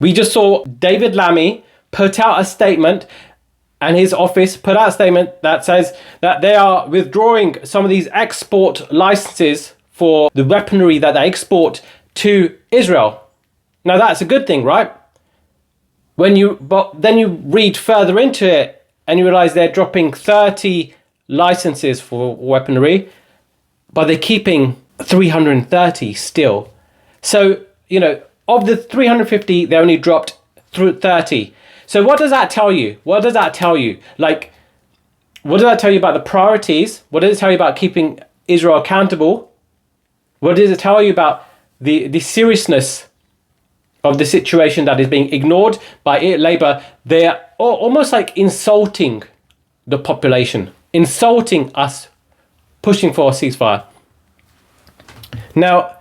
We just saw David Lammy put out a statement, and his office put out a statement that says that they are withdrawing some of these export licenses for the weaponry that they export to Israel. Now that's a good thing, right? But then you read further into it and you realize they're dropping 30 licenses for weaponry, but they're keeping 330 still. So, of the 350, they only dropped through 30. So what does that tell you? What does that tell you? Like, what does that tell you about the priorities? What does it tell you about keeping Israel accountable? What does it tell you about the seriousness of the situation that is being ignored by Labour? They're almost like insulting the population, insulting us, pushing for a ceasefire. Now,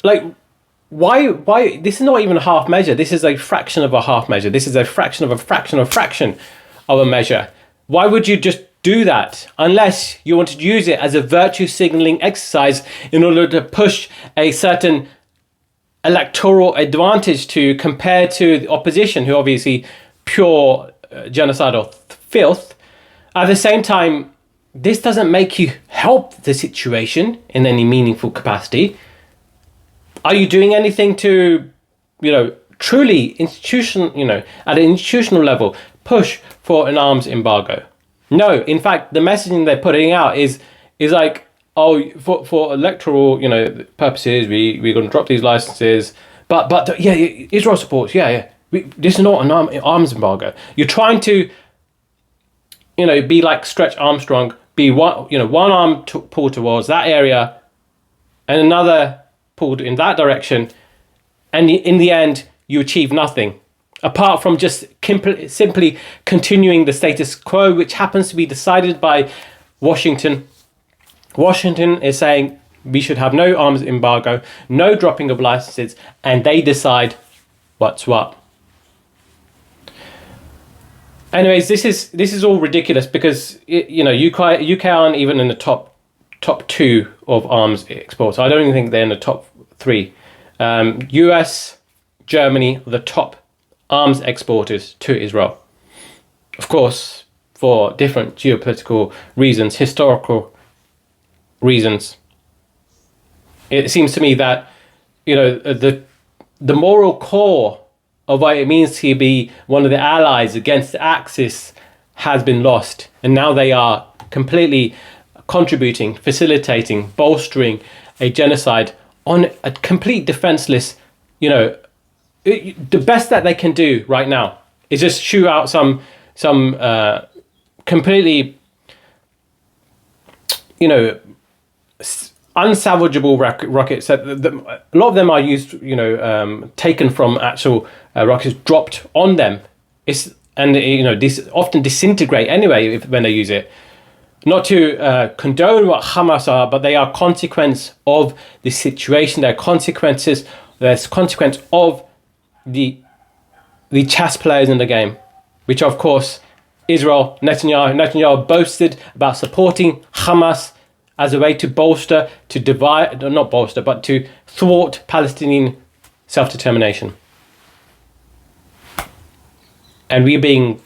like, why this is not even a half measure. This is a fraction of a half measure. This is a fraction of a fraction of a fraction of a measure. Why would you just do that unless you want to use it as a virtue signaling exercise in order to push a certain electoral advantage to compare to the opposition, who obviously pure genocidal filth? At the same time, this doesn't make you help the situation in any meaningful capacity. Are you doing anything to, truly at an institutional level, push for an arms embargo? No. In fact, the messaging they're putting out is like, oh, for electoral, purposes, we're going to drop these licenses. But yeah, Israel supports. Yeah. This is not an arms embargo. You're trying to, be like Stretch Armstrong, be one arm pulled towards that area, and another pulled in that direction, and in the end you achieve nothing apart from just simply continuing the status quo, which happens to be decided by Washington. Washington is saying we should have no arms embargo, no dropping of licenses, and they decide what's what. Anyways, this is all ridiculous because UK aren't even in the top 2 of arms exports. I don't even think they're in the top 3. US, Germany are the top arms exporters to Israel. Of course, for different geopolitical reasons, historical reasons. It seems to me that the moral core of what it means to be one of the allies against the Axis has been lost, and now they are completely contributing, facilitating, bolstering a genocide on a complete defenseless. The best that they can do right now is just shoot out some completely unsalvageable rockets. A lot of them are used, taken from actual rockets dropped on them. This often disintegrate anyway when they use it. Not to condone what Hamas are, but they are consequence of the situation. They're consequences. There's consequence of the chess players in the game, which of course Israel, Netanyahu boasted about supporting Hamas as a way to to thwart Palestinian self-determination. And we're being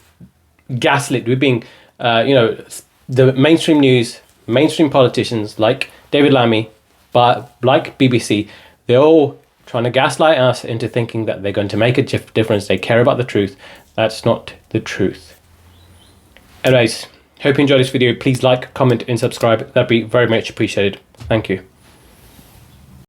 gaslit. We're being, the mainstream news, mainstream politicians like David Lammy, but like BBC, they're all trying to gaslight us into thinking that they're going to make a difference. They care about the truth. That's not the truth. Anyways, hope you enjoyed this video. Please like, comment, and subscribe. That'd be very much appreciated. Thank you.